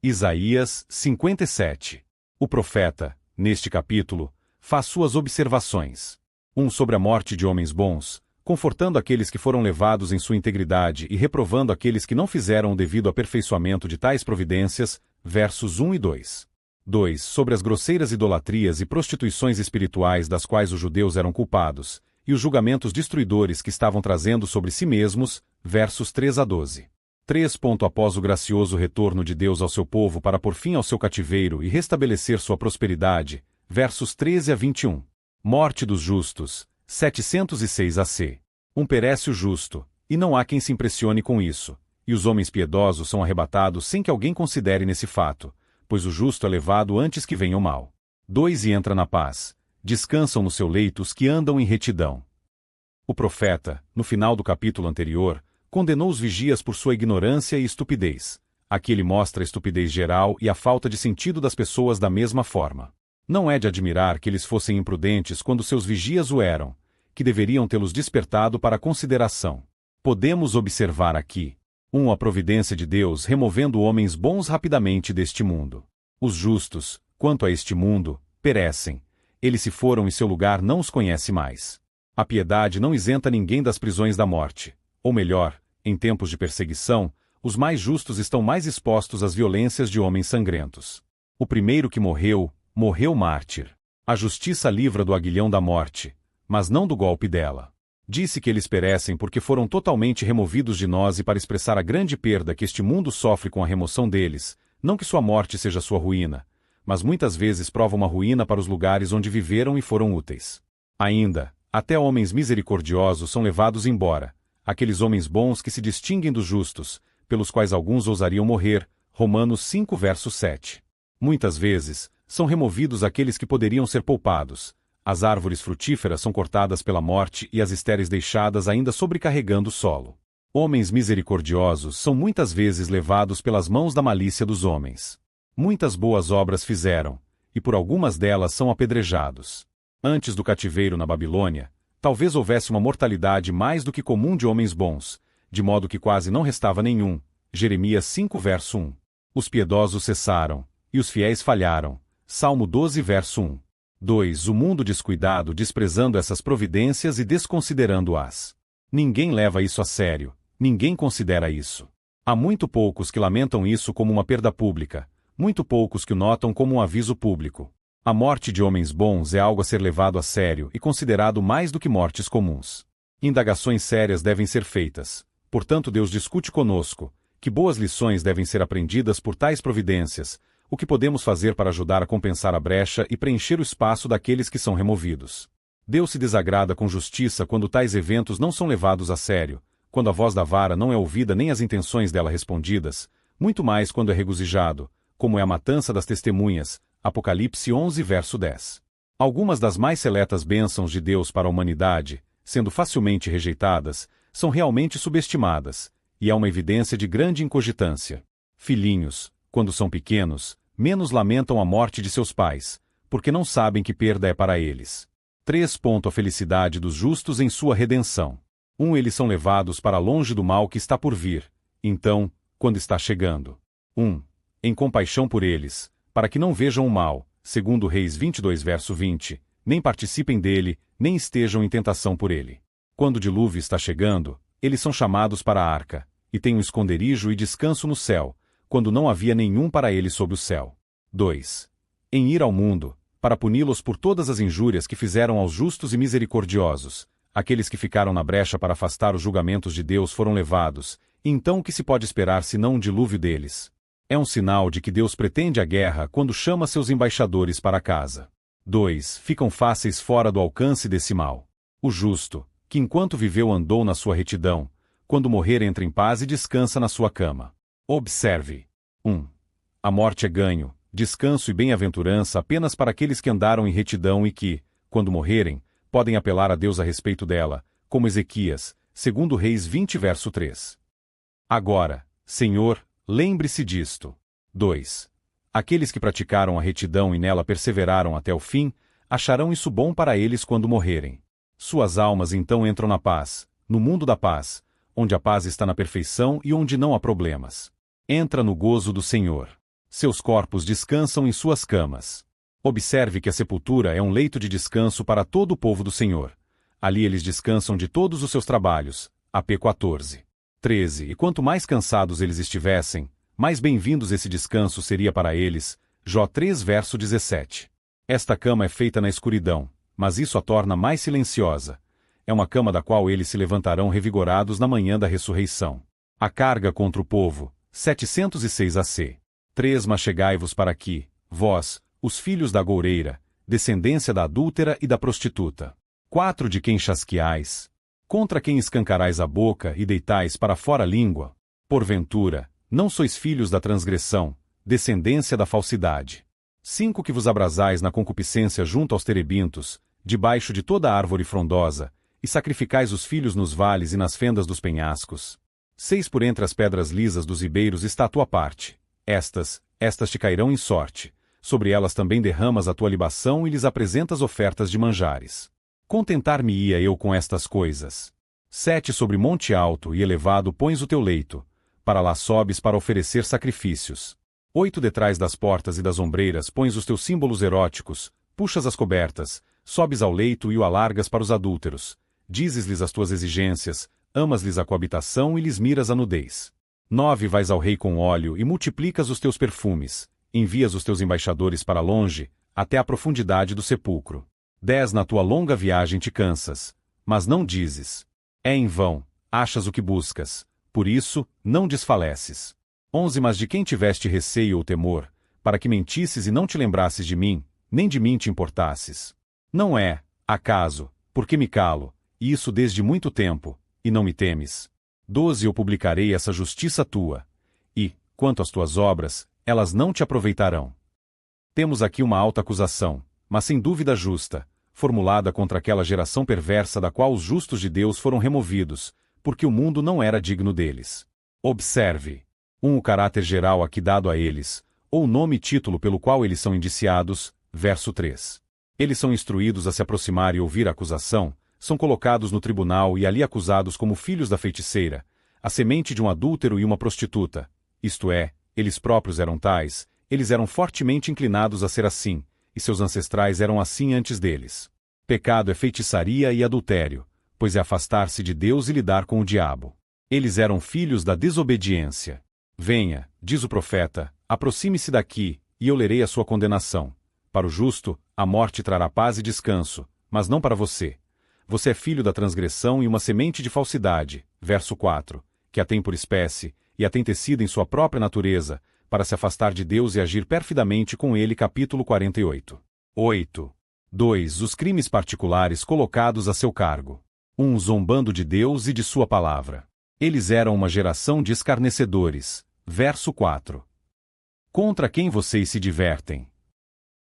Isaías 57. O profeta, neste capítulo, faz suas observações. Sobre a morte de homens bons, confortando aqueles que foram levados em sua integridade e reprovando aqueles que não fizeram o devido aperfeiçoamento de tais providências, versos 1 e 2. 2. Sobre as grosseiras idolatrias e prostituições espirituais das quais os judeus eram culpados, e os julgamentos destruidores que estavam trazendo sobre si mesmos, versos 3 a 12. 3. Após o gracioso retorno de Deus ao seu povo para pôr fim ao seu cativeiro e restabelecer sua prosperidade, versos 13 a 21. Morte dos justos, 706 AC. Perece o justo, e não há quem se impressione com isso, e os homens piedosos são arrebatados sem que alguém considere nesse fato, pois o justo é levado antes que venha o mal. 2. E entra na paz. Descansam no seu leito os que andam em retidão. O profeta, no final do capítulo anterior, condenou os vigias por sua ignorância e estupidez. Aqui ele mostra a estupidez geral e a falta de sentido das pessoas da mesma forma. Não é de admirar que eles fossem imprudentes quando seus vigias o eram, que deveriam tê-los despertado para a consideração. Podemos observar aqui, a providência de Deus removendo homens bons rapidamente deste mundo. Os justos, quanto a este mundo, perecem. Eles se foram e seu lugar não os conhece mais. A piedade não isenta ninguém das prisões da morte. Ou melhor, em tempos de perseguição, os mais justos estão mais expostos às violências de homens sangrentos. O primeiro que morreu, morreu mártir. A justiça livra do aguilhão da morte, mas não do golpe dela. Disse que eles perecem porque foram totalmente removidos de nós e para expressar a grande perda que este mundo sofre com a remoção deles, não que sua morte seja sua ruína, mas muitas vezes prova uma ruína para os lugares onde viveram e foram úteis. Ainda, até homens misericordiosos são levados embora, aqueles homens bons que se distinguem dos justos, pelos quais alguns ousariam morrer, Romanos 5 verso 7. Muitas vezes, são removidos aqueles que poderiam ser poupados. As árvores frutíferas são cortadas pela morte e as estéreis deixadas ainda sobrecarregando o solo. Homens misericordiosos são muitas vezes levados pelas mãos da malícia dos homens. Muitas boas obras fizeram, e por algumas delas são apedrejados. Antes do cativeiro na Babilônia, talvez houvesse uma mortalidade mais do que comum de homens bons, de modo que quase não restava nenhum. Jeremias 5 verso 1. Os piedosos cessaram, e os fiéis falharam. Salmo 12 verso 1. 2. O mundo descuidado desprezando essas providências e desconsiderando-as. Ninguém leva isso a sério, ninguém considera isso. Há muito poucos que lamentam isso como uma perda pública, muito poucos que o notam como um aviso público. A morte de homens bons é algo a ser levado a sério e considerado mais do que mortes comuns. Indagações sérias devem ser feitas. Portanto, Deus discute conosco, que boas lições devem ser aprendidas por tais providências, o que podemos fazer para ajudar a compensar a brecha e preencher o espaço daqueles que são removidos. Deus se desagrada com justiça quando tais eventos não são levados a sério, quando a voz da vara não é ouvida nem as intenções dela respondidas, muito mais quando é regozijado, como é a matança das testemunhas, Apocalipse 11 verso 10. Algumas das mais seletas bênçãos de Deus para a humanidade, sendo facilmente rejeitadas, são realmente subestimadas, e há uma evidência de grande incogitância. Filhinhos, quando são pequenos, menos lamentam a morte de seus pais, porque não sabem que perda é para eles. 3. A felicidade dos justos em sua redenção. Eles são levados para longe do mal que está por vir, então, quando está chegando. Em compaixão por eles, para que não vejam o mal, segundo Reis 22 verso 20, nem participem dele, nem estejam em tentação por ele. Quando o dilúvio está chegando, eles são chamados para a arca, e têm um esconderijo e descanso no céu, quando não havia nenhum para eles sob o céu. 2. Em ir ao mundo, para puni-los por todas as injúrias que fizeram aos justos e misericordiosos, aqueles que ficaram na brecha para afastar os julgamentos de Deus foram levados, e então o que se pode esperar senão um dilúvio deles? É um sinal de que Deus pretende a guerra quando chama seus embaixadores para casa. 2. Ficam fáceis fora do alcance desse mal. O justo, que enquanto viveu andou na sua retidão, quando morrer entra em paz e descansa na sua cama. Observe. A morte é ganho, descanso e bem-aventurança apenas para aqueles que andaram em retidão e que, quando morrerem, podem apelar a Deus a respeito dela, como Ezequias, segundo Reis 20 verso 3. Agora, Senhor, lembre-se disto. 2. Aqueles que praticaram a retidão e nela perseveraram até o fim, acharão isso bom para eles quando morrerem. Suas almas então entram na paz, no mundo da paz, onde a paz está na perfeição e onde não há problemas. Entra no gozo do Senhor. Seus corpos descansam em suas camas. Observe que a sepultura é um leito de descanso para todo o povo do Senhor. Ali eles descansam de todos os seus trabalhos. AP 14. 13. E quanto mais cansados eles estivessem, mais bem-vindos esse descanso seria para eles. Jó 3 verso 17. Esta cama é feita na escuridão, mas isso a torna mais silenciosa. É uma cama da qual eles se levantarão revigorados na manhã da ressurreição. A carga contra o povo. 706 AC. 3. Mas chegai-vos para aqui, vós, os filhos da goureira, descendência da adúltera e da prostituta. 4. De quem chasqueais? Contra quem escancarais a boca e deitais para fora a língua? Porventura, não sois filhos da transgressão, descendência da falsidade. 5. Que vos abrasais na concupiscência junto aos terebintos, debaixo de toda árvore frondosa, e sacrificais os filhos nos vales e nas fendas dos penhascos. 6. Por entre as pedras lisas dos ribeiros está a tua parte. Estas te cairão em sorte. Sobre elas também derramas a tua libação e lhes apresentas ofertas de manjares. Contentar-me-ia eu com estas coisas. 7. Sobre monte alto e elevado pões o teu leito. Para lá sobes para oferecer sacrifícios. 8. Detrás das portas e das ombreiras pões os teus símbolos eróticos, puxas as cobertas, sobes ao leito e o alargas para os adúlteros. Dizes-lhes as tuas exigências, amas-lhes a coabitação e lhes miras a nudez. 9. Vais ao rei com óleo e multiplicas os teus perfumes. Envias os teus embaixadores para longe, até a profundidade do sepulcro. 10. Na tua longa viagem te cansas, mas não dizes. É em vão, achas o que buscas, por isso, não desfaleces. 11. Mas de quem tiveste receio ou temor, para que mentisses e não te lembrasses de mim, nem de mim te importasses? Não é, acaso, porque me calo, e isso desde muito tempo, e não me temes? 12. Eu publicarei essa justiça tua, e, quanto às tuas obras, elas não te aproveitarão. Temos aqui uma alta acusação, mas sem dúvida justa, formulada contra aquela geração perversa da qual os justos de Deus foram removidos, porque o mundo não era digno deles. Observe. 1. O caráter geral aqui dado a eles, ou o nome e título pelo qual eles são indiciados, verso 3. Eles são instruídos a se aproximar e ouvir a acusação, são colocados no tribunal e ali acusados como filhos da feiticeira, a semente de um adúltero e uma prostituta. Isto é, eles próprios eram tais, eles eram fortemente inclinados a ser assim, e seus ancestrais eram assim antes deles. Pecado é feitiçaria e adultério, pois é afastar-se de Deus e lidar com o diabo. Eles eram filhos da desobediência. Venha, diz o profeta, aproxime-se daqui, e eu lerei a sua condenação. Para o justo, a morte trará paz e descanso, mas não para você. Você é filho da transgressão e uma semente de falsidade, verso 4, que a tem por espécie, e a tem tecido em sua própria natureza, para se afastar de Deus e agir perfidamente com ele. Capítulo 48. 8. 2. Os crimes particulares colocados a seu cargo. 1. Zombando de Deus e de sua palavra. Eles eram uma geração de escarnecedores. Verso 4. Contra quem vocês se divertem?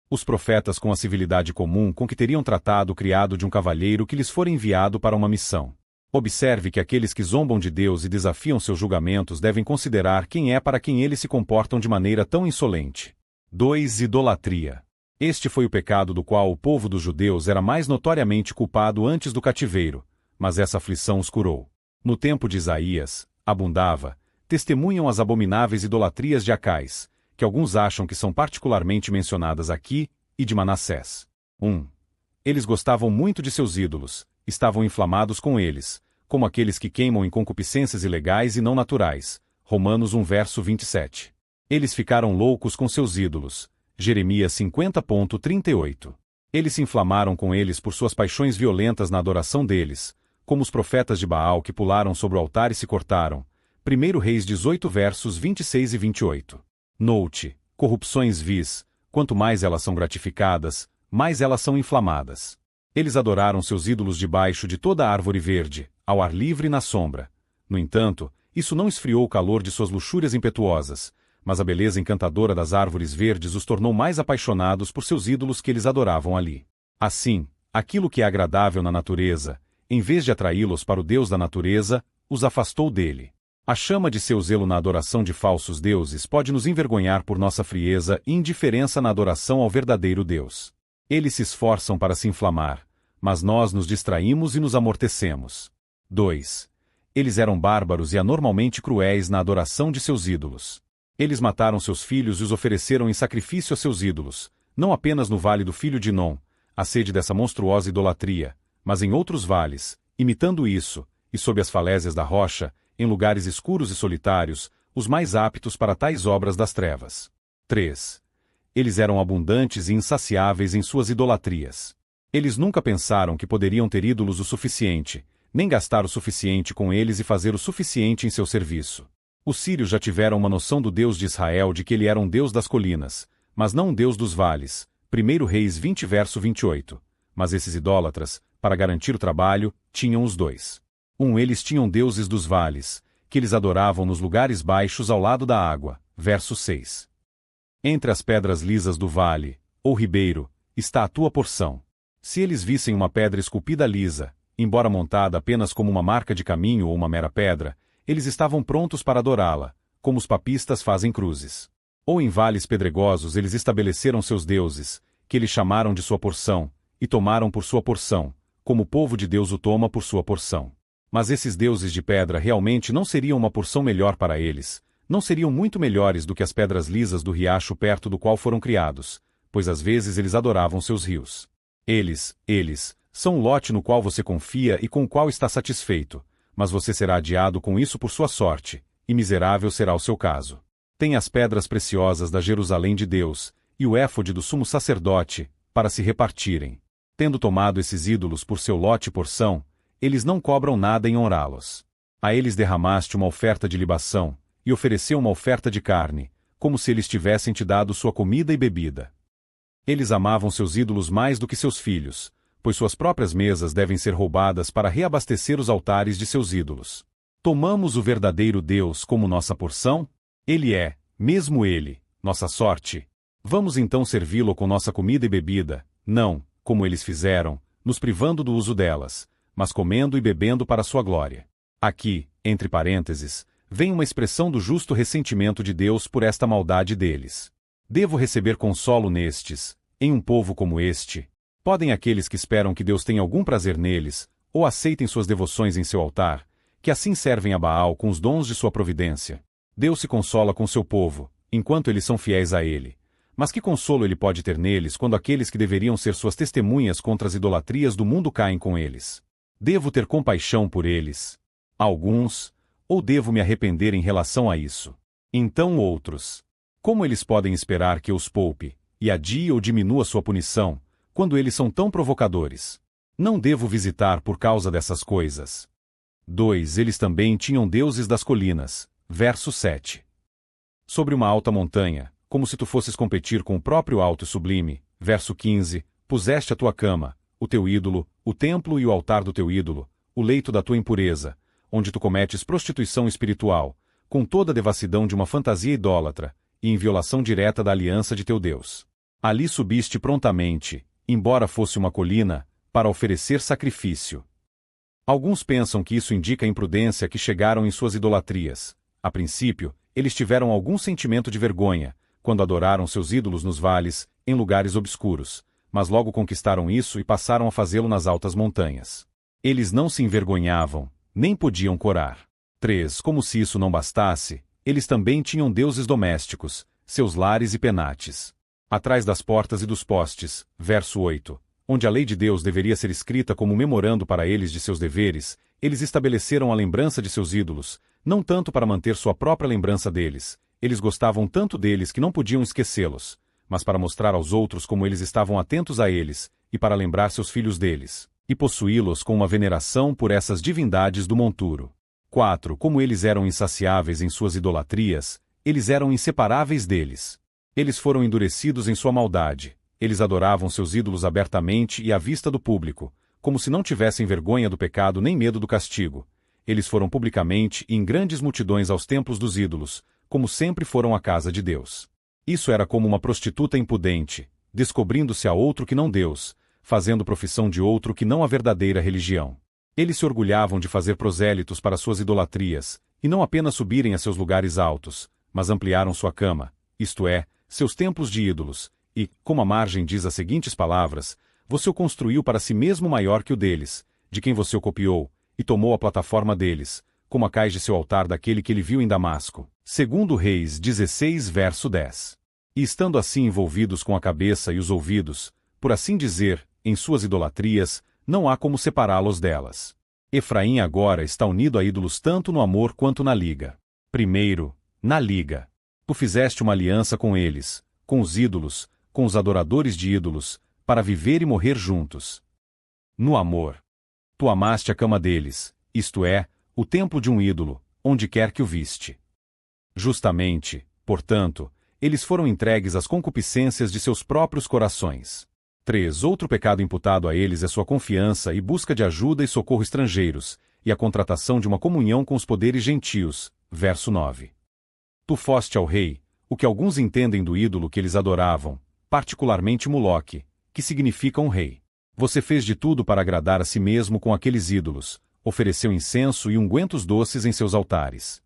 Os profetas com a civilidade comum com que teriam tratado o criado de um cavalheiro que lhes for enviado para uma missão. Observe que aqueles que zombam de Deus e desafiam seus julgamentos devem considerar quem é para quem eles se comportam de maneira tão insolente. 2. Idolatria. Este foi o pecado do qual o povo dos judeus era mais notoriamente culpado antes do cativeiro, mas essa aflição os curou. No tempo de Isaías, abundava, testemunham as abomináveis idolatrias de Acais, que alguns acham que são particularmente mencionadas aqui, e de Manassés. 1. Eles gostavam muito de seus ídolos, estavam inflamados com eles, como aqueles que queimam em concupiscências ilegais e não naturais. Romanos 1 verso 27. Eles ficaram loucos com seus ídolos. Jeremias 50.38. Eles se inflamaram com eles por suas paixões violentas na adoração deles, como os profetas de Baal que pularam sobre o altar e se cortaram. 1 Reis 18 versos 26 e 28. Note, corrupções vis, quanto mais elas são gratificadas, mais elas são inflamadas. Eles adoraram seus ídolos debaixo de toda a árvore verde, ao ar livre e na sombra. No entanto, isso não esfriou o calor de suas luxúrias impetuosas, mas a beleza encantadora das árvores verdes os tornou mais apaixonados por seus ídolos que eles adoravam ali. Assim, aquilo que é agradável na natureza, em vez de atraí-los para o Deus da natureza, os afastou dele. A chama de seu zelo na adoração de falsos deuses pode nos envergonhar por nossa frieza e indiferença na adoração ao verdadeiro Deus. Eles se esforçam para se inflamar, mas nós nos distraímos e nos amortecemos. 2. Eles eram bárbaros e anormalmente cruéis na adoração de seus ídolos. Eles mataram seus filhos e os ofereceram em sacrifício a seus ídolos, não apenas no vale do filho de Inom, a sede dessa monstruosa idolatria, mas em outros vales, imitando isso, e sob as falésias da rocha, em lugares escuros e solitários, os mais aptos para tais obras das trevas. 3. Eles eram abundantes e insaciáveis em suas idolatrias. Eles nunca pensaram que poderiam ter ídolos o suficiente, nem gastar o suficiente com eles e fazer o suficiente em seu serviço. Os sírios já tiveram uma noção do Deus de Israel de que ele era um Deus das colinas, mas não um Deus dos vales. 1 Reis 20 verso 28. Mas esses idólatras, para garantir o trabalho, tinham os dois. Eles tinham deuses dos vales, que eles adoravam nos lugares baixos ao lado da água. Verso 6. Entre as pedras lisas do vale, ou ribeiro, está a tua porção. Se eles vissem uma pedra esculpida lisa, embora montada apenas como uma marca de caminho ou uma mera pedra, eles estavam prontos para adorá-la, como os papistas fazem cruzes. Ou em vales pedregosos eles estabeleceram seus deuses, que eles chamaram de sua porção, e tomaram por sua porção, como o povo de Deus o toma por sua porção. Mas esses deuses de pedra realmente não seriam uma porção melhor para eles, não seriam muito melhores do que as pedras lisas do riacho perto do qual foram criados, pois às vezes eles adoravam seus rios. Eles são o lote no qual você confia e com o qual está satisfeito, mas você será adiado com isso por sua sorte, e miserável será o seu caso. Tem as pedras preciosas da Jerusalém de Deus, e o éfode do sumo sacerdote, para se repartirem. Tendo tomado esses ídolos por seu lote e porção, eles não cobram nada em honrá-los. A eles derramaste uma oferta de libação, e ofereceu uma oferta de carne, como se eles tivessem te dado sua comida e bebida. Eles amavam seus ídolos mais do que seus filhos, pois suas próprias mesas devem ser roubadas para reabastecer os altares de seus ídolos. Tomamos o verdadeiro Deus como nossa porção? Ele é, mesmo ele, nossa sorte. Vamos então servi-lo com nossa comida e bebida, não, como eles fizeram, nos privando do uso delas, mas comendo e bebendo para sua glória. Aqui, entre parênteses, vem uma expressão do justo ressentimento de Deus por esta maldade deles. Devo receber consolo nestes, em um povo como este? Podem aqueles que esperam que Deus tenha algum prazer neles, ou aceitem suas devoções em seu altar, que assim servem a Baal com os dons de sua providência. Deus se consola com seu povo, enquanto eles são fiéis a ele. Mas que consolo ele pode ter neles quando aqueles que deveriam ser suas testemunhas contra as idolatrias do mundo caem com eles? Devo ter compaixão por eles? Alguns, ou devo me arrepender em relação a isso? Então outros. Como eles podem esperar que eu os poupe, e adie ou diminua sua punição, quando eles são tão provocadores? Não devo visitar por causa dessas coisas. 2. Eles também tinham deuses das colinas. Verso 7. Sobre uma alta montanha, como se tu fosses competir com o próprio alto e sublime. Verso 15. Puseste a tua cama, o teu ídolo, o templo e o altar do teu ídolo, o leito da tua impureza, onde tu cometes prostituição espiritual, com toda a devassidão de uma fantasia idólatra, e em violação direta da aliança de teu Deus. Ali subiste prontamente, embora fosse uma colina, para oferecer sacrifício. Alguns pensam que isso indica a imprudência que chegaram em suas idolatrias. A princípio, eles tiveram algum sentimento de vergonha, quando adoraram seus ídolos nos vales, em lugares obscuros, mas logo conquistaram isso e passaram a fazê-lo nas altas montanhas. Eles não se envergonhavam, nem podiam corar. 3. Como se isso não bastasse, eles também tinham deuses domésticos, seus lares e penates. Atrás das portas e dos postes, verso 8, onde a lei de Deus deveria ser escrita como um memorando para eles de seus deveres, eles estabeleceram a lembrança de seus ídolos, não tanto para manter sua própria lembrança deles, eles gostavam tanto deles que não podiam esquecê-los, mas para mostrar aos outros como eles estavam atentos a eles, e para lembrar seus filhos deles, e possuí-los com uma veneração por essas divindades do monturo. 4. Como eles eram insaciáveis em suas idolatrias, eles eram inseparáveis deles. Eles foram endurecidos em sua maldade, eles adoravam seus ídolos abertamente e à vista do público, como se não tivessem vergonha do pecado nem medo do castigo. Eles foram publicamente e em grandes multidões aos templos dos ídolos, como sempre foram à casa de Deus. Isso era como uma prostituta impudente, descobrindo-se a outro que não Deus, fazendo profissão de outro que não a verdadeira religião. Eles se orgulhavam de fazer prosélitos para suas idolatrias, e não apenas subirem a seus lugares altos, mas ampliaram sua cama, isto é, seus templos de ídolos, e, como a margem diz as seguintes palavras, você o construiu para si mesmo maior que o deles, de quem você o copiou, e tomou a plataforma deles, como a cais de seu altar daquele que ele viu em Damasco. Segundo Reis 16 verso 10. E estando assim envolvidos com a cabeça e os ouvidos, por assim dizer, em suas idolatrias, não há como separá-los delas. Efraim agora está unido a ídolos tanto no amor quanto na liga. Primeiro, na liga. Tu fizeste uma aliança com eles, com os ídolos, com os adoradores de ídolos, para viver e morrer juntos. No amor. Tu amaste a cama deles, isto é, o templo de um ídolo, onde quer que o viste. Justamente, portanto, eles foram entregues às concupiscências de seus próprios corações. 3. Outro pecado imputado a eles é sua confiança e busca de ajuda e socorro estrangeiros, e a contratação de uma comunhão com os poderes gentios. Verso 9. Tu foste ao rei, o que alguns entendem do ídolo que eles adoravam, particularmente Moloque, que significa um rei. Você fez de tudo para agradar a si mesmo com aqueles ídolos, ofereceu incenso e ungüentos doces em seus altares.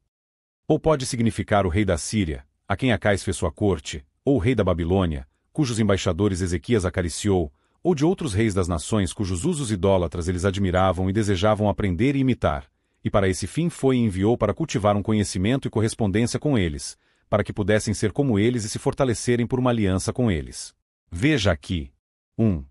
Ou pode significar o rei da Síria, a quem Acais fez sua corte, ou o rei da Babilônia, cujos embaixadores Ezequias acariciou, ou de outros reis das nações cujos usos idólatras eles admiravam e desejavam aprender e imitar, e para esse fim foi e enviou para cultivar um conhecimento e correspondência com eles, para que pudessem ser como eles e se fortalecerem por uma aliança com eles. Veja aqui. 1.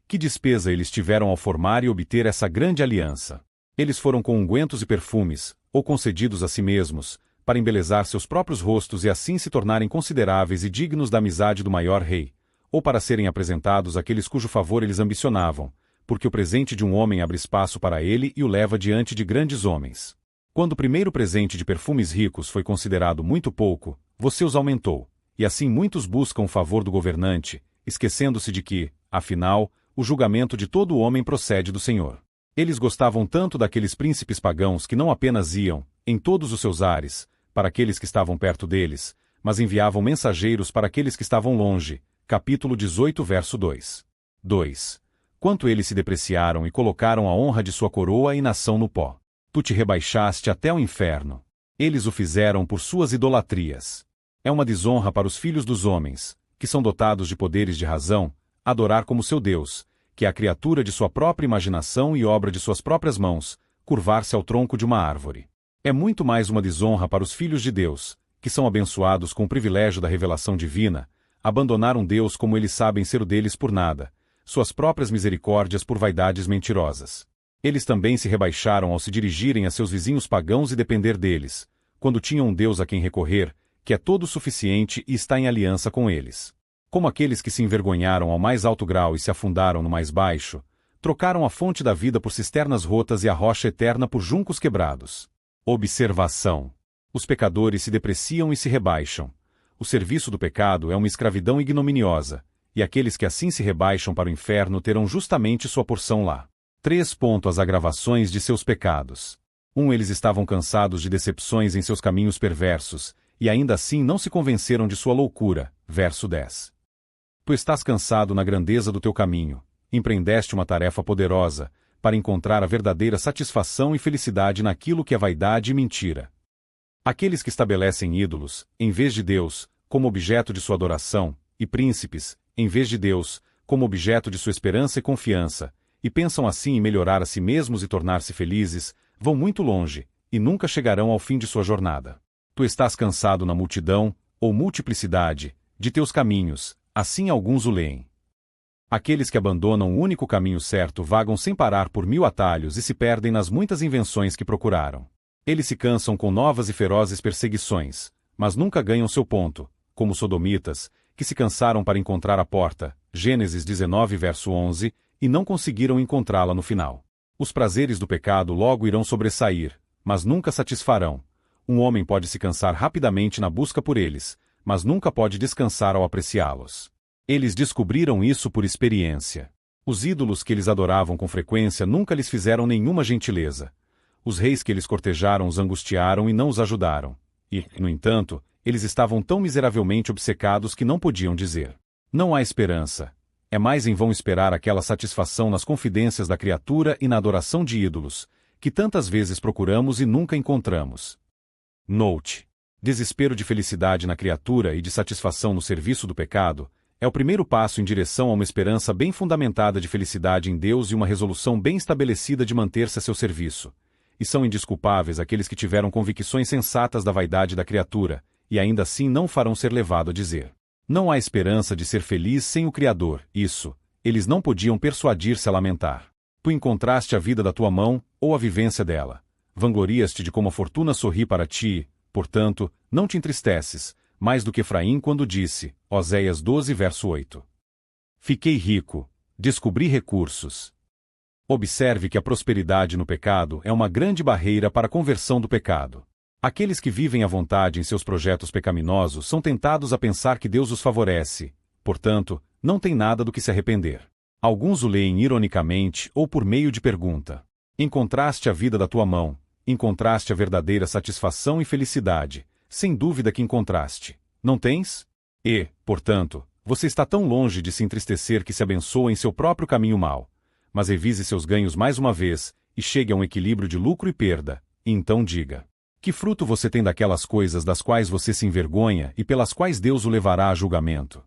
Que despesa eles tiveram ao formar e obter essa grande aliança? Eles foram com ungüentos e perfumes, ou concedidos a si mesmos, para embelezar seus próprios rostos e assim se tornarem consideráveis e dignos da amizade do maior rei, ou para serem apresentados àqueles cujo favor eles ambicionavam, porque o presente de um homem abre espaço para ele e o leva diante de grandes homens. Quando o primeiro presente de perfumes ricos foi considerado muito pouco, você os aumentou, e assim muitos buscam o favor do governante, esquecendo-se de que, afinal, o julgamento de todo homem procede do Senhor. Eles gostavam tanto daqueles príncipes pagãos que não apenas iam, em todos os seus ares, para aqueles que estavam perto deles, mas enviavam mensageiros para aqueles que estavam longe. Capítulo 18 verso 2. 2. Quanto eles se depreciaram e colocaram a honra de sua coroa e nação no pó. Tu te rebaixaste até o inferno. Eles o fizeram por suas idolatrias. É uma desonra para os filhos dos homens, que são dotados de poderes de razão, adorar como seu Deus, que é a criatura de sua própria imaginação e obra de suas próprias mãos, curvar-se ao tronco de uma árvore. É muito mais uma desonra para os filhos de Deus, que são abençoados com o privilégio da revelação divina, abandonar um Deus como eles sabem ser o deles por nada, suas próprias misericórdias por vaidades mentirosas. Eles também se rebaixaram ao se dirigirem a seus vizinhos pagãos e depender deles, quando tinham um Deus a quem recorrer, que é todo suficiente e está em aliança com eles. Como aqueles que se envergonharam ao mais alto grau e se afundaram no mais baixo, trocaram a fonte da vida por cisternas rotas e a rocha eterna por juncos quebrados. Observação. Os pecadores se depreciam e se rebaixam. O serviço do pecado é uma escravidão ignominiosa, e aqueles que assim se rebaixam para o inferno terão justamente sua porção lá. 3. As agravações de seus pecados. 1. Eles estavam cansados de decepções em seus caminhos perversos, e ainda assim não se convenceram de sua loucura. Verso 10. Tu estás cansado na grandeza do teu caminho, empreendeste uma tarefa poderosa, para encontrar a verdadeira satisfação e felicidade naquilo que é vaidade e mentira. Aqueles que estabelecem ídolos, em vez de Deus, como objeto de sua adoração, e príncipes, em vez de Deus, como objeto de sua esperança e confiança, e pensam assim em melhorar a si mesmos e tornar-se felizes, vão muito longe, e nunca chegarão ao fim de sua jornada. Tu estás cansado na multidão, ou multiplicidade, de teus caminhos, assim alguns o leem. Aqueles que abandonam o único caminho certo vagam sem parar por 1000 atalhos e se perdem nas muitas invenções que procuraram. Eles se cansam com novas e ferozes perseguições, mas nunca ganham seu ponto, como os sodomitas, que se cansaram para encontrar a porta, Gênesis 19 verso 11, e não conseguiram encontrá-la no final. Os prazeres do pecado logo irão sobressair, mas nunca satisfarão. Um homem pode se cansar rapidamente na busca por eles, mas nunca pode descansar ao apreciá-los. Eles descobriram isso por experiência. Os ídolos que eles adoravam com frequência nunca lhes fizeram nenhuma gentileza. Os reis que eles cortejaram os angustiaram e não os ajudaram. E, no entanto, eles estavam tão miseravelmente obcecados que não podiam dizer: não há esperança. É mais em vão esperar aquela satisfação nas confidências da criatura e na adoração de ídolos, que tantas vezes procuramos e nunca encontramos. Note: desespero de felicidade na criatura e de satisfação no serviço do pecado é o primeiro passo em direção a uma esperança bem fundamentada de felicidade em Deus e uma resolução bem estabelecida de manter-se a seu serviço. e são indesculpáveis aqueles que tiveram convicções sensatas da vaidade da criatura, e ainda assim não farão ser levado a dizer: não há esperança de ser feliz sem o Criador. Isso, eles não podiam persuadir-se a lamentar. Tu encontraste a vida da tua mão, ou a vivência dela. Vanglorias-te de como a fortuna sorri para ti, portanto, não te entristeces, mais do que Efraim quando disse, Oséias 12 verso 8. Fiquei rico, descobri recursos. Observe que a prosperidade no pecado é uma grande barreira para a conversão do pecado. Aqueles que vivem à vontade em seus projetos pecaminosos são tentados a pensar que Deus os favorece, portanto, não tem nada do que se arrepender. Alguns o leem ironicamente ou por meio de pergunta. Encontraste a vida da tua mão, encontraste a verdadeira satisfação e felicidade, sem dúvida que encontraste. Não tens? E, portanto, você está tão longe de se entristecer que se abençoa em seu próprio caminho mau. Mas revise seus ganhos mais uma vez, e chegue a um equilíbrio de lucro e perda, e então diga: que fruto você tem daquelas coisas das quais você se envergonha e pelas quais Deus o levará a julgamento?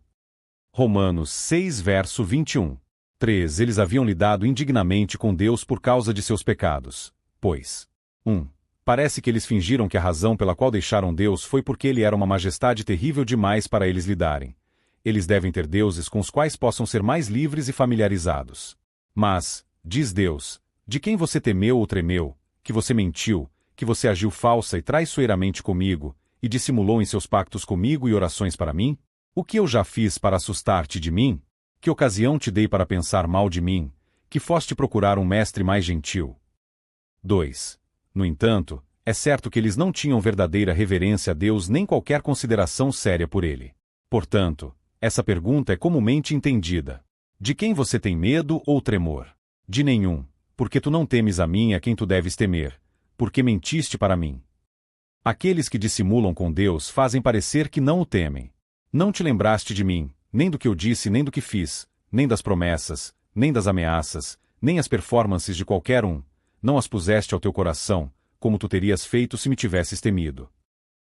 Romanos 6 verso 21. 3. Eles haviam lidado indignamente com Deus por causa de seus pecados. Pois 1. Parece que eles fingiram que a razão pela qual deixaram Deus foi porque ele era uma majestade terrível demais para eles lidarem. Eles devem ter deuses com os quais possam ser mais livres e familiarizados. Mas, diz Deus, de quem você temeu ou tremeu, que você mentiu, que você agiu falsa e traiçoeiramente comigo, e dissimulou em seus pactos comigo e orações para mim? O que eu já fiz para assustar-te de mim? Que ocasião te dei para pensar mal de mim, que foste procurar um mestre mais gentil? 2. No entanto, é certo que eles não tinham verdadeira reverência a Deus nem qualquer consideração séria por ele. Portanto, essa pergunta é comumente entendida. De quem você tem medo ou tremor? De nenhum, porque tu não temes a mim a quem tu deves temer, porque mentiste para mim. Aqueles que dissimulam com Deus fazem parecer que não o temem. Não te lembraste de mim, nem do que eu disse nem do que fiz, nem das promessas, nem das ameaças, nem as performances de qualquer um, não as puseste ao teu coração, como tu terias feito se me tivesses temido.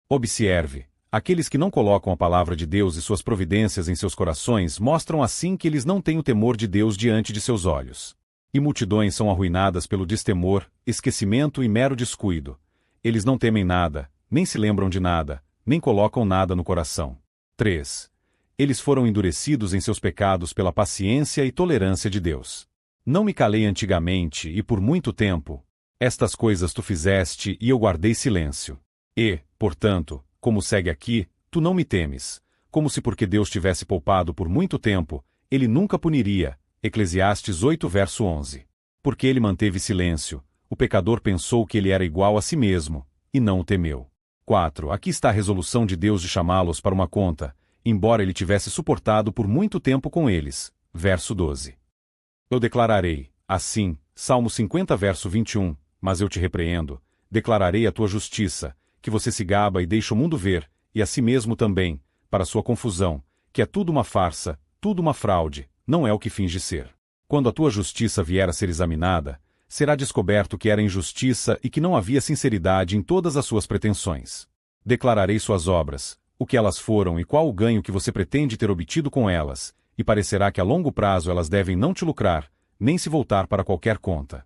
Observe. Aqueles que não colocam a palavra de Deus e suas providências em seus corações mostram assim que eles não têm o temor de Deus diante de seus olhos. E multidões são arruinadas pelo destemor, esquecimento e mero descuido. Eles não temem nada, nem se lembram de nada, nem colocam nada no coração. 3. Eles foram endurecidos em seus pecados pela paciência e tolerância de Deus. Não me calei antigamente e por muito tempo. Estas coisas tu fizeste e eu guardei silêncio. E, portanto, como segue aqui, tu não me temes, como se porque Deus tivesse poupado por muito tempo, ele nunca puniria. Eclesiastes 8 verso 11. Porque ele manteve silêncio, o pecador pensou que ele era igual a si mesmo, e não o temeu. 4. Aqui está a resolução de Deus de chamá-los para uma conta, embora ele tivesse suportado por muito tempo com eles. Verso 12. Eu declararei, assim, Salmo 50 verso 21, mas eu te repreendo, declararei a tua justiça, que você se gaba e deixa o mundo ver, e a si mesmo também, para sua confusão, que é tudo uma farsa, tudo uma fraude, não é o que finge ser. Quando a tua justiça vier a ser examinada, será descoberto que era injustiça e que não havia sinceridade em todas as suas pretensões. Declararei suas obras, o que elas foram e qual o ganho que você pretende ter obtido com elas, e parecerá que a longo prazo elas devem não te lucrar, nem se voltar para qualquer conta.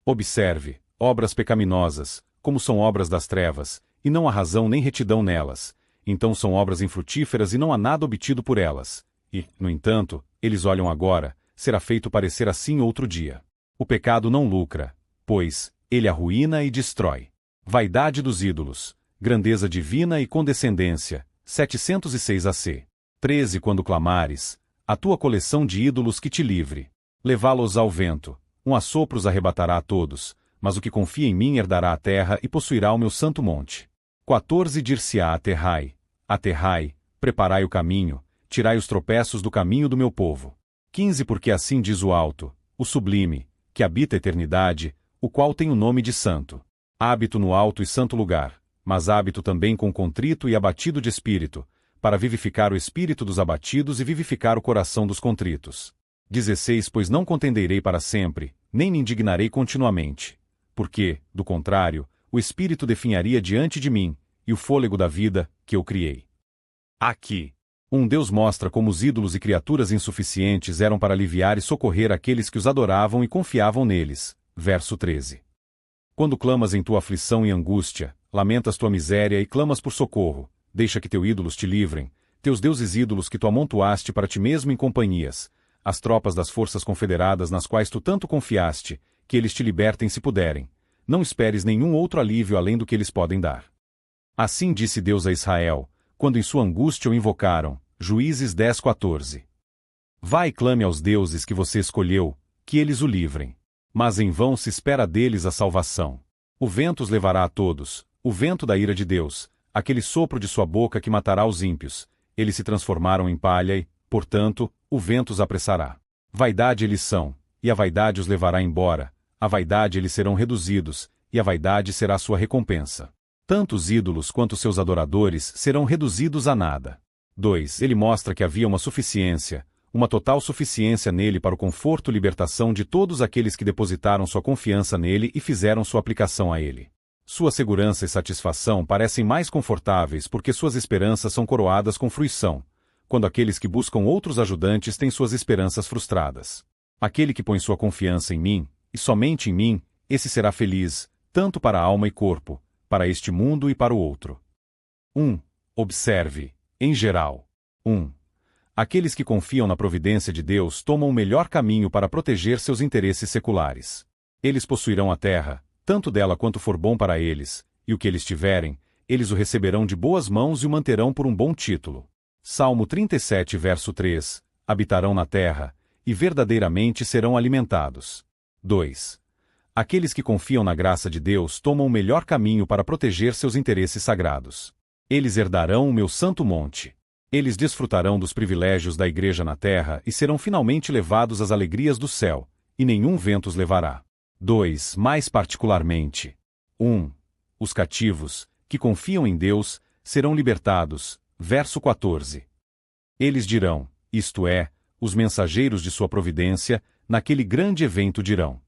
Observe, obras pecaminosas, como são obras das trevas, e não há razão nem retidão nelas, então são obras infrutíferas e não há nada obtido por elas. E, no entanto, eles olham agora, será feito parecer assim outro dia. O pecado não lucra, pois, ele arruína e destrói. Vaidade dos ídolos, grandeza divina e condescendência, 706 AC. 13 Quando clamares, a tua coleção de ídolos que te livre. Levá-los ao vento, um assopro os arrebatará a todos, mas o que confia em mim herdará a terra e possuirá o meu santo monte. 14 Dir-se-á: aterrai, preparai o caminho, tirai os tropeços do caminho do meu povo. 15 Porque assim diz o alto, o sublime, que habita a eternidade, o qual tem o nome de santo. Hábito no alto e santo lugar, mas hábito também com contrito e abatido de espírito, para vivificar o espírito dos abatidos e vivificar o coração dos contritos. 16 Pois não contenderei para sempre, nem me indignarei continuamente. Porque, do contrário, o espírito definharia diante de mim, e o fôlego da vida, que eu criei. Aqui, um Deus mostra como os ídolos e criaturas insuficientes eram para aliviar e socorrer aqueles que os adoravam e confiavam neles. Verso 13. Quando clamas em tua aflição e angústia, lamentas tua miséria e clamas por socorro, deixa que teus ídolos te livrem, teus deuses ídolos que tu amontoaste para ti mesmo em companhias, as tropas das forças confederadas nas quais tu tanto confiaste, que eles te libertem se puderem. Não esperes nenhum outro alívio além do que eles podem dar. Assim disse Deus a Israel, quando em sua angústia o invocaram. Juízes 10:14. Vá e clame aos deuses que você escolheu, que eles o livrem. Mas em vão se espera deles a salvação. O vento os levará a todos, o vento da ira de Deus, aquele sopro de sua boca que matará os ímpios. Eles se transformaram em palha e, portanto, o vento os apressará. Vaidade eles são, e a vaidade os levará embora, a vaidade eles serão reduzidos, e a vaidade será sua recompensa. Tanto os ídolos quanto seus adoradores serão reduzidos a nada. 2. Ele mostra que havia uma suficiência, uma total suficiência nele para o conforto e libertação de todos aqueles que depositaram sua confiança nele e fizeram sua aplicação a ele. Sua segurança e satisfação parecem mais confortáveis porque suas esperanças são coroadas com fruição, quando aqueles que buscam outros ajudantes têm suas esperanças frustradas. Aquele que põe sua confiança em mim, e somente em mim, esse será feliz, tanto para a alma e corpo, para este mundo e para o outro. 1. Observe, em geral. 1. Aqueles que confiam na providência de Deus tomam o melhor caminho para proteger seus interesses seculares. Eles possuirão a terra, tanto dela quanto for bom para eles, e o que eles tiverem, eles o receberão de boas mãos e o manterão por um bom título. Salmo 37, verso 3, habitarão na terra, e verdadeiramente serão alimentados. 2. Aqueles que confiam na graça de Deus tomam o melhor caminho para proteger seus interesses sagrados. Eles herdarão o meu santo monte. Eles desfrutarão dos privilégios da igreja na terra e serão finalmente levados às alegrias do céu, e nenhum vento os levará. 2. Mais particularmente. 1. Os cativos, que confiam em Deus, serão libertados. Verso 14. Eles dirão, isto é, os mensageiros de sua providência, naquele grande evento dirão: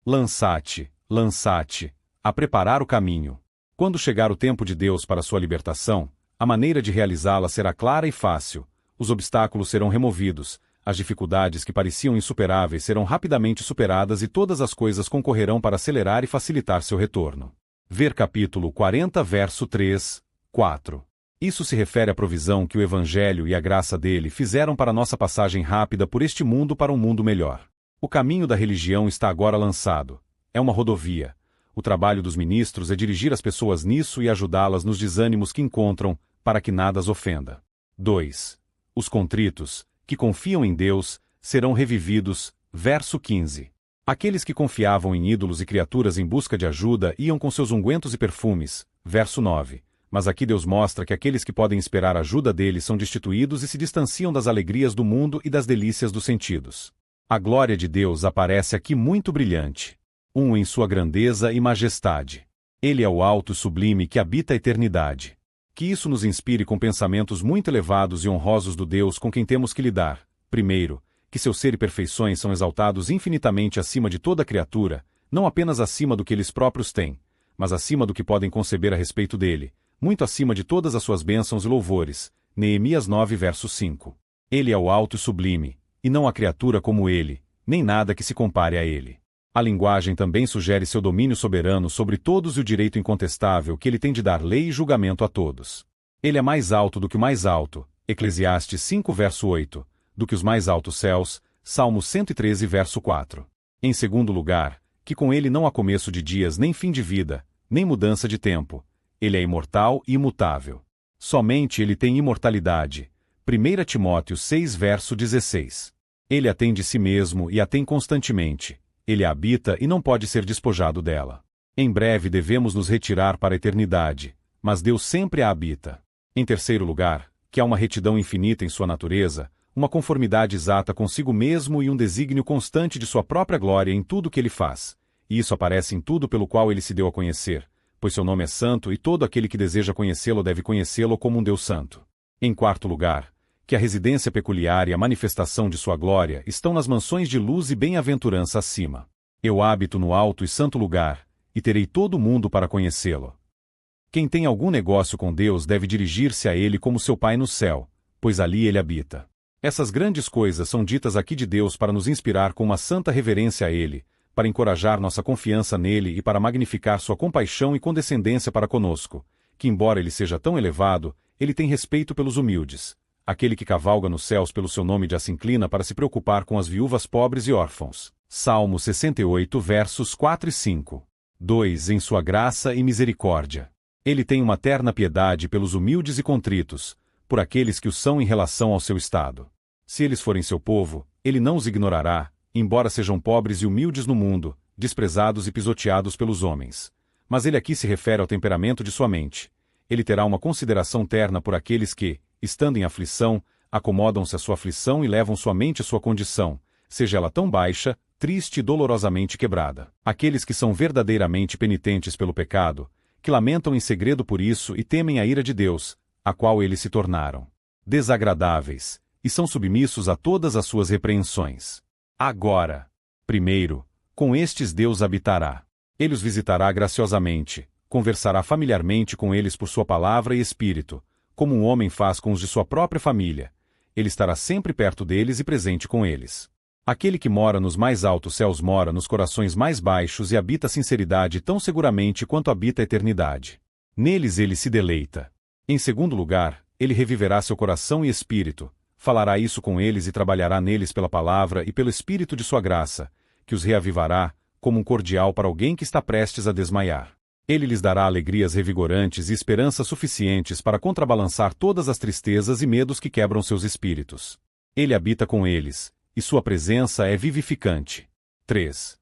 lançate, lançate, a preparar o caminho. Quando chegar o tempo de Deus para sua libertação, a maneira de realizá-la será clara e fácil, os obstáculos serão removidos, as dificuldades que pareciam insuperáveis serão rapidamente superadas e todas as coisas concorrerão para acelerar e facilitar seu retorno. Ver capítulo 40, verso 3, 4. Isso se refere à provisão que o Evangelho e a graça dele fizeram para nossa passagem rápida por este mundo para um mundo melhor. O caminho da religião está agora lançado. É uma rodovia. O trabalho dos ministros é dirigir as pessoas nisso e ajudá-las nos desânimos que encontram, para que nada as ofenda. 2. Os contritos, que confiam em Deus, serão revividos. Verso 15. Aqueles que confiavam em ídolos e criaturas em busca de ajuda iam com seus ungüentos e perfumes. Verso 9. Mas aqui Deus mostra que aqueles que podem esperar ajuda dele são destituídos e se distanciam das alegrias do mundo e das delícias dos sentidos. A glória de Deus aparece aqui muito brilhante. 1. Em sua grandeza e majestade. Ele é o alto e sublime que habita a eternidade. Que isso nos inspire com pensamentos muito elevados e honrosos do Deus com quem temos que lidar. Primeiro, que seu ser e perfeições são exaltados infinitamente acima de toda criatura, não apenas acima do que eles próprios têm, mas acima do que podem conceber a respeito dele, muito acima de todas as suas bênçãos e louvores. Neemias 9, verso 5. Ele é o alto e sublime, e não há criatura como ele, nem nada que se compare a ele. A linguagem também sugere seu domínio soberano sobre todos e o direito incontestável que ele tem de dar lei e julgamento a todos. Ele é mais alto do que o mais alto, Eclesiastes 5, verso 8, do que os mais altos céus, Salmo 113, verso 4. Em segundo lugar, que com ele não há começo de dias nem fim de vida, nem mudança de tempo. Ele é imortal e imutável. Somente ele tem imortalidade. 1 Timóteo 6, verso 16. Ele a tem de si mesmo e a tem constantemente. Ele a habita e não pode ser despojado dela. Em breve devemos nos retirar para a eternidade, mas Deus sempre a habita. Em terceiro lugar, que há uma retidão infinita em sua natureza, uma conformidade exata consigo mesmo e um desígnio constante de sua própria glória em tudo o que ele faz. E isso aparece em tudo pelo qual ele se deu a conhecer, pois seu nome é santo e todo aquele que deseja conhecê-lo deve conhecê-lo como um Deus santo. Em quarto lugar, que a residência peculiar e a manifestação de sua glória estão nas mansões de luz e bem-aventurança acima. Eu habito no alto e santo lugar, e terei todo o mundo para conhecê-lo. Quem tem algum negócio com Deus deve dirigir-se a ele como seu Pai no céu, pois ali ele habita. Essas grandes coisas são ditas aqui de Deus para nos inspirar com uma santa reverência a ele, para encorajar nossa confiança nele e para magnificar sua compaixão e condescendência para conosco, que embora ele seja tão elevado, ele tem respeito pelos humildes. Aquele que cavalga nos céus pelo seu nome já se inclina para se preocupar com as viúvas pobres e órfãos. Salmo 68 versos 4 e 5. 2. Em sua graça e misericórdia. Ele tem uma terna piedade pelos humildes e contritos, por aqueles que o são em relação ao seu estado. Se eles forem seu povo, ele não os ignorará, embora sejam pobres e humildes no mundo, desprezados e pisoteados pelos homens. Mas ele aqui se refere ao temperamento de sua mente. Ele terá uma consideração terna por aqueles que, estando em aflição, acomodam-se à sua aflição e levam sua mente à sua condição, seja ela tão baixa, triste e dolorosamente quebrada. Aqueles que são verdadeiramente penitentes pelo pecado, que lamentam em segredo por isso e temem a ira de Deus, a qual eles se tornaram desagradáveis, e são submissos a todas as suas repreensões. Agora, primeiro, com estes Deus habitará. Ele os visitará graciosamente, conversará familiarmente com eles por sua palavra e espírito, como um homem faz com os de sua própria família. Ele estará sempre perto deles e presente com eles. Aquele que mora nos mais altos céus mora nos corações mais baixos e habita a sinceridade tão seguramente quanto habita a eternidade. Neles ele se deleita. Em segundo lugar, ele reviverá seu coração e espírito, falará isso com eles e trabalhará neles pela palavra e pelo espírito de sua graça, que os reavivará, como um cordial para alguém que está prestes a desmaiar. Ele lhes dará alegrias revigorantes e esperanças suficientes para contrabalançar todas as tristezas e medos que quebram seus espíritos. Ele habita com eles, e sua presença é vivificante. 3.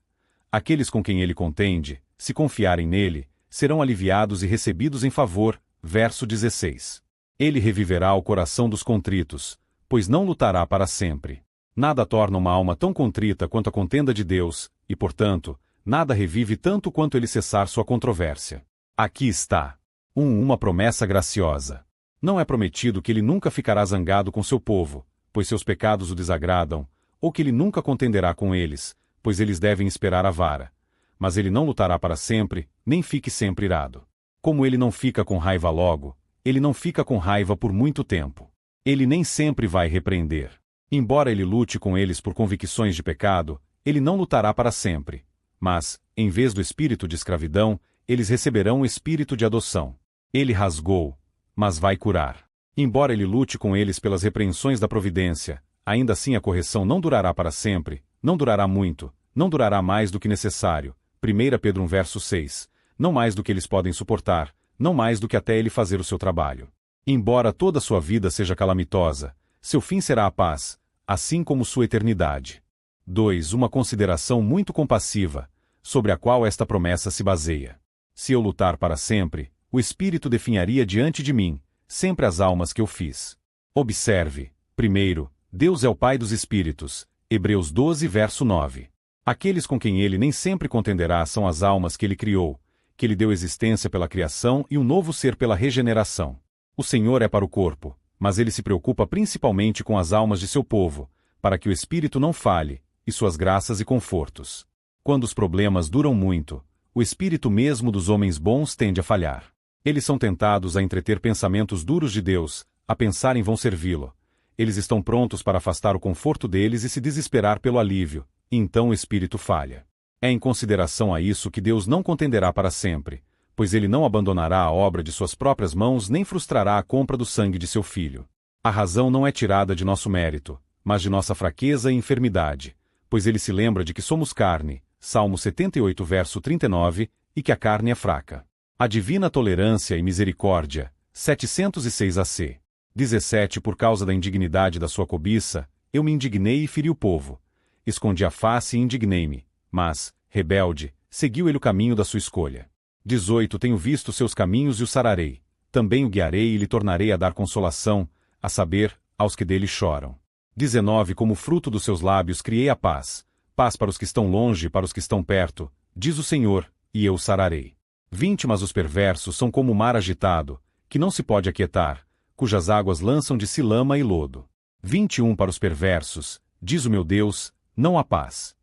Aqueles com quem ele contende, se confiarem nele, serão aliviados e recebidos em favor. Verso 16. Ele reviverá o coração dos contritos, pois não lutará para sempre. Nada torna uma alma tão contrita quanto a contenda de Deus, e, portanto, nada revive tanto quanto ele cessar sua controvérsia. Aqui está. Uma promessa graciosa. Não é prometido que ele nunca ficará zangado com seu povo, pois seus pecados o desagradam, ou que ele nunca contenderá com eles, pois eles devem esperar a vara. Mas ele não lutará para sempre, nem fique sempre irado. Como ele não fica com raiva logo, ele não fica com raiva por muito tempo. Ele nem sempre vai repreender. Embora ele lute com eles por convicções de pecado, ele não lutará para sempre. Mas, em vez do espírito de escravidão, eles receberão o espírito de adoção. Ele rasgou, mas vai curar. Embora ele lute com eles pelas repreensões da providência, ainda assim a correção não durará para sempre, não durará muito, não durará mais do que necessário. 1 Pedro 1 verso 6. Não mais do que eles podem suportar, não mais do que até ele fazer o seu trabalho. Embora toda sua vida seja calamitosa, seu fim será a paz, assim como sua eternidade. 2. Uma consideração muito compassiva, sobre a qual esta promessa se baseia. Se eu lutar para sempre, o Espírito definharia diante de mim, sempre as almas que eu fiz. Observe, primeiro, Deus é o Pai dos Espíritos, Hebreus 12 verso 9. Aqueles com quem ele nem sempre contenderá são as almas que ele criou, que ele deu existência pela criação e um novo ser pela regeneração. O Senhor é para o corpo, mas ele se preocupa principalmente com as almas de seu povo, para que o espírito não falhe, e suas graças e confortos. Quando os problemas duram muito, o espírito mesmo dos homens bons tende a falhar. Eles são tentados a entreter pensamentos duros de Deus, a pensar em vão servi-lo. Eles estão prontos para afastar o conforto deles e se desesperar pelo alívio, e então o espírito falha. É em consideração a isso que Deus não contenderá para sempre, pois ele não abandonará a obra de suas próprias mãos nem frustrará a compra do sangue de seu filho. A razão não é tirada de nosso mérito, mas de nossa fraqueza e enfermidade, pois ele se lembra de que somos carne, Salmo 78 verso 39, e que a carne é fraca. A divina tolerância e misericórdia, 706 AC. 17 Por causa da indignidade da sua cobiça, eu me indignei e feri o povo. Escondi a face e indignei-me. Mas, rebelde, seguiu ele o caminho da sua escolha. 18 Tenho visto seus caminhos e o sararei. Também o guiarei e lhe tornarei a dar consolação, a saber, aos que dele choram. 19 Como fruto dos seus lábios criei a paz. Paz para os que estão longe e para os que estão perto, diz o Senhor, e eu o sararei. 20 Mas os perversos são como o mar agitado, que não se pode aquietar, cujas águas lançam de si lama e lodo. 21 Para os perversos, diz o meu Deus, não há paz.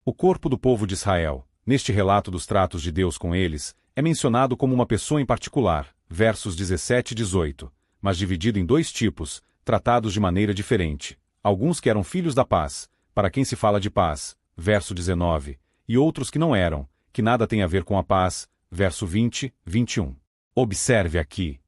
O corpo do povo de Israel, neste relato dos tratos de Deus com eles, é mencionado como uma pessoa em particular, versos 17 e 18, mas dividido em dois tipos, tratados de maneira diferente. Alguns que eram filhos da paz, para quem se fala de paz, verso 19, e outros que não eram, que nada têm a ver com a paz. Verso 20, 21. Observe aqui.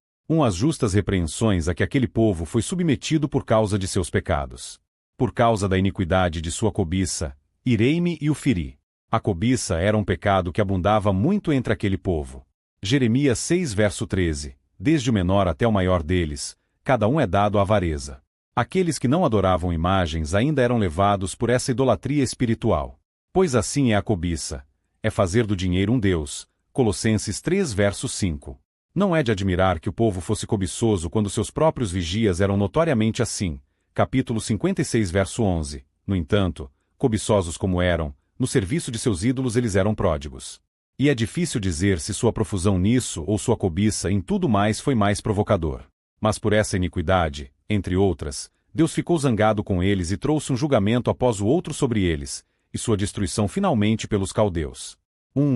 As justas repreensões a que aquele povo foi submetido por causa de seus pecados. Por causa da iniquidade de sua cobiça, irei-me e o feri. A cobiça era um pecado que abundava muito entre aquele povo. Jeremias 6 verso 13. Desde o menor até o maior deles, cada um é dado à avareza. Aqueles que não adoravam imagens ainda eram levados por essa idolatria espiritual. Pois assim é a cobiça. É fazer do dinheiro um deus. Colossenses 3 verso 5. Não é de admirar que o povo fosse cobiçoso quando seus próprios vigias eram notoriamente assim. Capítulo 56 verso 11. No entanto, cobiçosos como eram, no serviço de seus ídolos eles eram pródigos. E é difícil dizer se sua profusão nisso ou sua cobiça em tudo mais foi mais provocador. Mas por essa iniquidade, entre outras, Deus ficou zangado com eles e trouxe um julgamento após o outro sobre eles, e sua destruição finalmente pelos caldeus.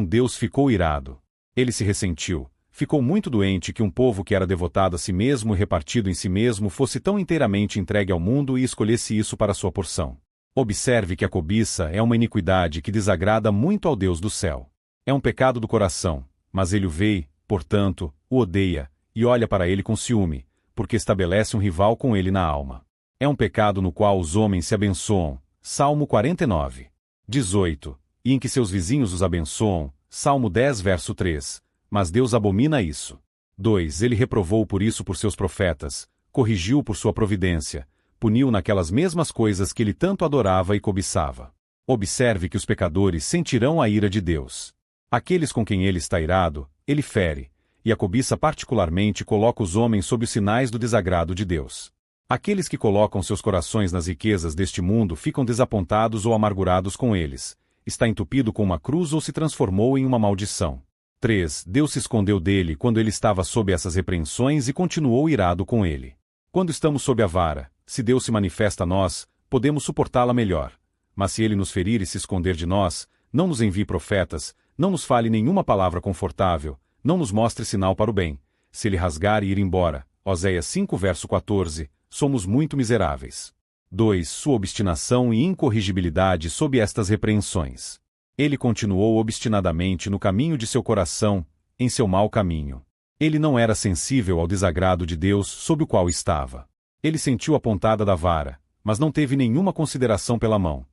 Deus ficou irado. Ele se ressentiu, ficou muito doente que um povo que era devotado a si mesmo e repartido em si mesmo fosse tão inteiramente entregue ao mundo e escolhesse isso para sua porção. Observe que a cobiça é uma iniquidade que desagrada muito ao Deus do céu. É um pecado do coração, mas ele o vê, portanto, o odeia, e olha para ele com ciúme, porque estabelece um rival com ele na alma. É um pecado no qual os homens se abençoam. Salmo 49. 18. E em que seus vizinhos os abençoam. Salmo 10 verso 3. Mas Deus abomina isso. 2. Ele reprovou por isso por seus profetas, corrigiu por sua providência, puniu naquelas mesmas coisas que ele tanto adorava e cobiçava. Observe que os pecadores sentirão a ira de Deus. Aqueles com quem ele está irado, ele fere, e a cobiça particularmente coloca os homens sob os sinais do desagrado de Deus. Aqueles que colocam seus corações nas riquezas deste mundo ficam desapontados ou amargurados com eles. Está entupido com uma cruz ou se transformou em uma maldição. 3. Deus se escondeu dele quando ele estava sob essas repreensões e continuou irado com ele. Quando estamos sob a vara, se Deus se manifesta a nós, podemos suportá-la melhor. Mas se ele nos ferir e se esconder de nós, não nos envie profetas, não nos fale nenhuma palavra confortável, não nos mostre sinal para o bem. Se ele rasgar e ir embora, Oséias 5 verso 14, somos muito miseráveis. 2. Sua obstinação e incorrigibilidade sob estas repreensões. Ele continuou obstinadamente no caminho de seu coração, em seu mau caminho. Ele não era sensível ao desagrado de Deus sob o qual estava. Ele sentiu a pontada da vara, mas não teve nenhuma consideração pela mão.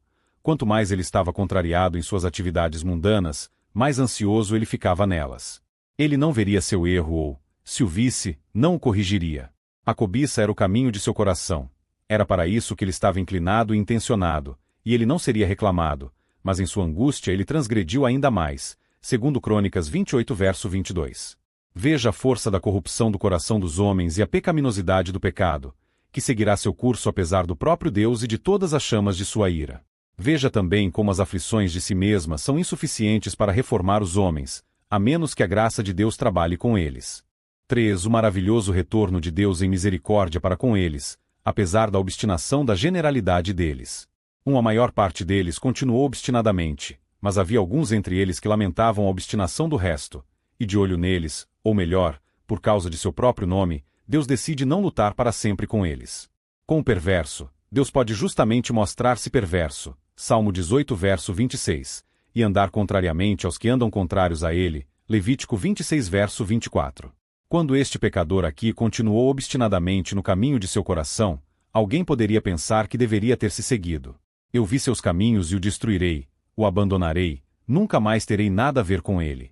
Quanto mais ele estava contrariado em suas atividades mundanas, mais ansioso ele ficava nelas. Ele não veria seu erro ou, se o visse, não o corrigiria. A cobiça era o caminho de seu coração. Era para isso que ele estava inclinado e intencionado, e ele não seria reclamado, mas em sua angústia ele transgrediu ainda mais, segundo Crônicas 28 verso 22. Veja a força da corrupção do coração dos homens e a pecaminosidade do pecado, que seguirá seu curso apesar do próprio Deus e de todas as chamas de sua ira. Veja também como as aflições de si mesmas são insuficientes para reformar os homens, a menos que a graça de Deus trabalhe com eles. 3. O maravilhoso retorno de Deus em misericórdia para com eles, apesar da obstinação da generalidade deles. A maior parte deles continuou obstinadamente, mas havia alguns entre eles que lamentavam a obstinação do resto, e de olho neles, ou melhor, por causa de seu próprio nome, Deus decide não lutar para sempre com eles. Com o perverso, Deus pode justamente mostrar-se perverso, Salmo 18 verso 26, e andar contrariamente aos que andam contrários a ele, Levítico 26 verso 24. Quando este pecador aqui continuou obstinadamente no caminho de seu coração, alguém poderia pensar que deveria ter se seguido. Eu vi seus caminhos e o destruirei, o abandonarei, nunca mais terei nada a ver com ele.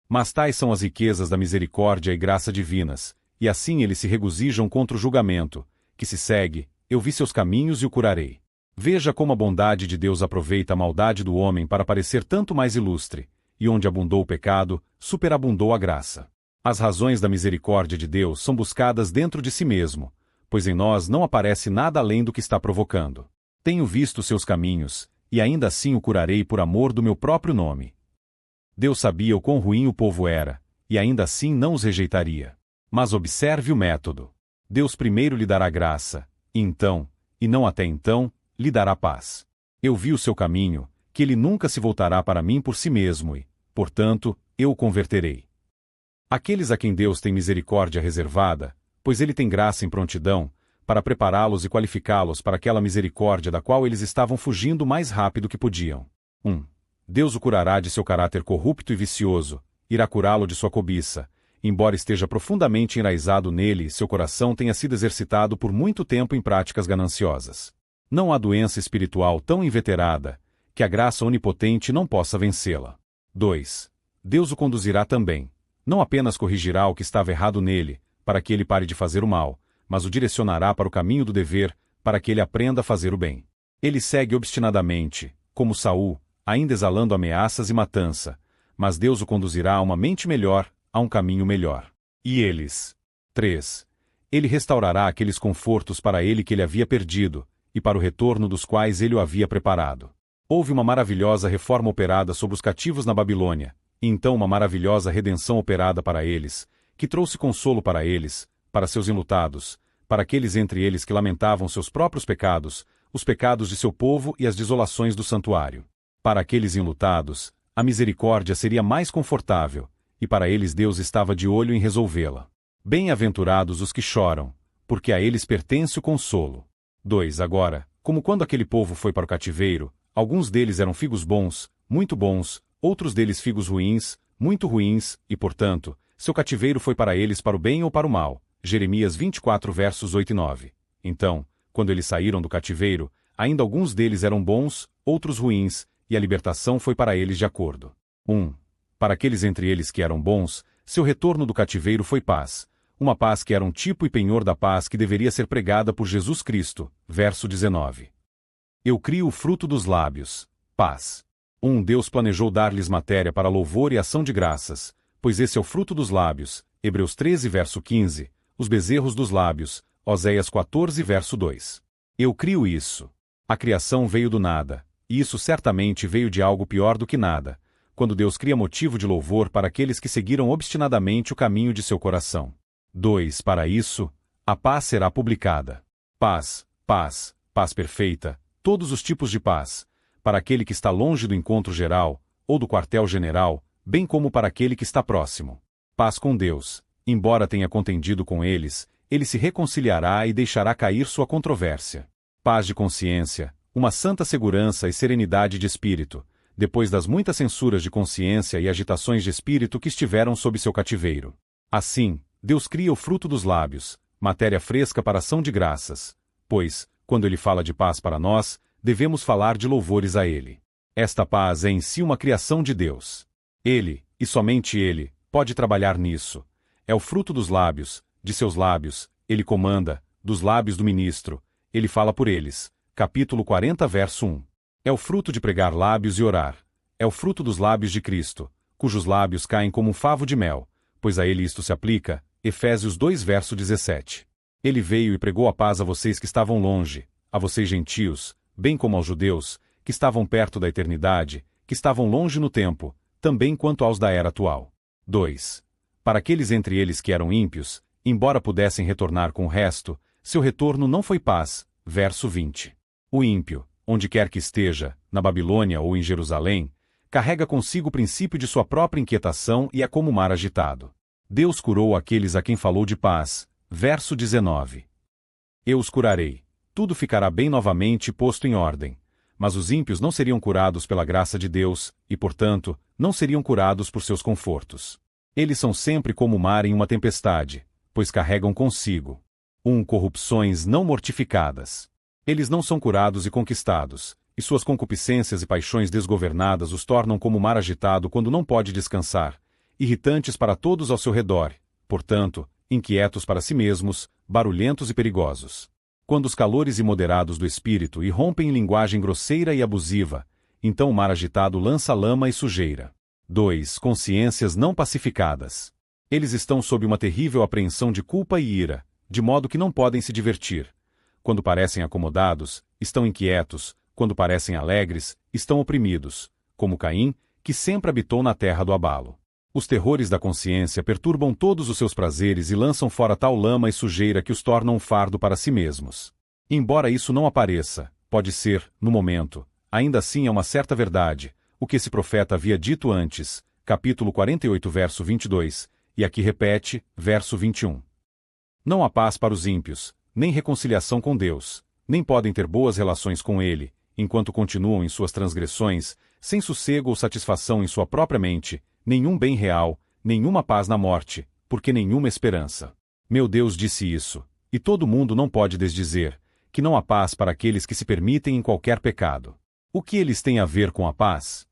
Mas tais são as riquezas da misericórdia e graça divinas, e assim eles se regozijam contra o julgamento, que se segue, eu vi seus caminhos e o curarei. Veja como a bondade de Deus aproveita a maldade do homem para parecer tanto mais ilustre, e onde abundou o pecado, superabundou a graça. As razões da misericórdia de Deus são buscadas dentro de si mesmo, pois em nós não aparece nada além do que está provocando. Tenho visto seus caminhos, e ainda assim o curarei por amor do meu próprio nome. Deus sabia o quão ruim o povo era, e ainda assim não os rejeitaria. Mas observe o método. Deus primeiro lhe dará graça, e então, e não até então, lhe dará paz. Eu vi o seu caminho, que ele nunca se voltará para mim por si mesmo e, portanto, eu o converterei. Aqueles a quem Deus tem misericórdia reservada, pois ele tem graça em prontidão, para prepará-los e qualificá-los para aquela misericórdia da qual eles estavam fugindo o mais rápido que podiam. Deus o curará de seu caráter corrupto e vicioso, irá curá-lo de sua cobiça, embora esteja profundamente enraizado nele e seu coração tenha sido exercitado por muito tempo em práticas gananciosas. Não há doença espiritual tão inveterada que a graça onipotente não possa vencê-la. 2. Deus o conduzirá também. Não apenas corrigirá o que estava errado nele, para que ele pare de fazer o mal, mas o direcionará para o caminho do dever, para que ele aprenda a fazer o bem. Ele segue obstinadamente, como Saul, ainda exalando ameaças e matança, mas Deus o conduzirá a uma mente melhor, a um caminho melhor. E eles? 3. Ele restaurará aqueles confortos para ele que ele havia perdido, e para o retorno dos quais ele o havia preparado. Houve uma maravilhosa reforma operada sobre os cativos na Babilônia, e então uma maravilhosa redenção operada para eles, que trouxe consolo para eles, para seus enlutados, para aqueles entre eles que lamentavam seus próprios pecados, os pecados de seu povo e as desolações do santuário. Para aqueles enlutados, a misericórdia seria mais confortável, e para eles Deus estava de olho em resolvê-la. Bem-aventurados os que choram, porque a eles pertence o consolo. 2. Agora, como quando aquele povo foi para o cativeiro, alguns deles eram figos bons, muito bons, outros deles figos ruins, muito ruins, e portanto, seu cativeiro foi para eles para o bem ou para o mal. Jeremias 24 versos 8 e 9. Então, quando eles saíram do cativeiro, ainda alguns deles eram bons, outros ruins, e a libertação foi para eles de acordo. 1. Para aqueles entre eles que eram bons, seu retorno do cativeiro foi paz, uma paz que era um tipo e penhor da paz que deveria ser pregada por Jesus Cristo. Verso 19. Eu crio o fruto dos lábios. Paz. Deus planejou dar-lhes matéria para louvor e ação de graças, pois esse é o fruto dos lábios. Hebreus 13 verso 15. Os bezerros dos lábios. Oséias 14 verso 2. Eu crio isso. A criação veio do nada, e isso certamente veio de algo pior do que nada, quando Deus cria motivo de louvor para aqueles que seguiram obstinadamente o caminho de seu coração. 2. Para isso, a paz será publicada. Paz, paz, paz perfeita, todos os tipos de paz, para aquele que está longe do encontro geral, ou do quartel-general, bem como para aquele que está próximo. Paz com Deus. Embora tenha contendido com eles, ele se reconciliará e deixará cair sua controvérsia. Paz de consciência, uma santa segurança e serenidade de espírito, depois das muitas censuras de consciência e agitações de espírito que estiveram sob seu cativeiro. Assim, Deus cria o fruto dos lábios, matéria fresca para ação de graças, pois, quando ele fala de paz para nós, devemos falar de louvores a ele. Esta paz é em si uma criação de Deus. Ele, e somente ele, pode trabalhar nisso. É o fruto dos lábios, de seus lábios, ele comanda, dos lábios do ministro, ele fala por eles. Capítulo 40 verso 1. É o fruto de pregar lábios e orar. É o fruto dos lábios de Cristo, cujos lábios caem como um favo de mel, pois a ele isto se aplica. Efésios 2 verso 17. Ele veio e pregou a paz a vocês que estavam longe, a vocês gentios, bem como aos judeus, que estavam perto da eternidade, que estavam longe no tempo, também quanto aos da era atual. 2. Para aqueles entre eles que eram ímpios, embora pudessem retornar com o resto, seu retorno não foi paz. Verso 20. O ímpio, onde quer que esteja, na Babilônia ou em Jerusalém, carrega consigo o princípio de sua própria inquietação e é como o mar agitado. Deus curou aqueles a quem falou de paz. Verso 19. Eu os curarei. Tudo ficará bem novamente posto em ordem. Mas os ímpios não seriam curados pela graça de Deus, e, portanto, não seriam curados por seus confortos. Eles são sempre como o mar em uma tempestade, pois carregam consigo corrupções não mortificadas. Eles não são curados e conquistados, e suas concupiscências e paixões desgovernadas os tornam como o mar agitado quando não pode descansar, irritantes para todos ao seu redor, portanto, inquietos para si mesmos, barulhentos e perigosos. Quando os calores imoderados do espírito irrompem em linguagem grosseira e abusiva, então o mar agitado lança lama e sujeira. 2. Consciências não pacificadas. Eles estão sob uma terrível apreensão de culpa e ira, de modo que não podem se divertir. Quando parecem acomodados, estão inquietos, quando parecem alegres, estão oprimidos, como Caim, que sempre habitou na terra do abalo. Os terrores da consciência perturbam todos os seus prazeres e lançam fora tal lama e sujeira que os tornam um fardo para si mesmos. Embora isso não apareça, pode ser, no momento, ainda assim é uma certa verdade, o que esse profeta havia dito antes, capítulo 48 verso 22, e aqui repete, verso 21. Não há paz para os ímpios, nem reconciliação com Deus, nem podem ter boas relações com Ele, enquanto continuam em suas transgressões, sem sossego ou satisfação em sua própria mente, nenhum bem real, nenhuma paz na morte, porque nenhuma esperança. Meu Deus disse isso, e todo mundo não pode desdizer, que não há paz para aqueles que se permitem em qualquer pecado. O que eles têm a ver com a paz?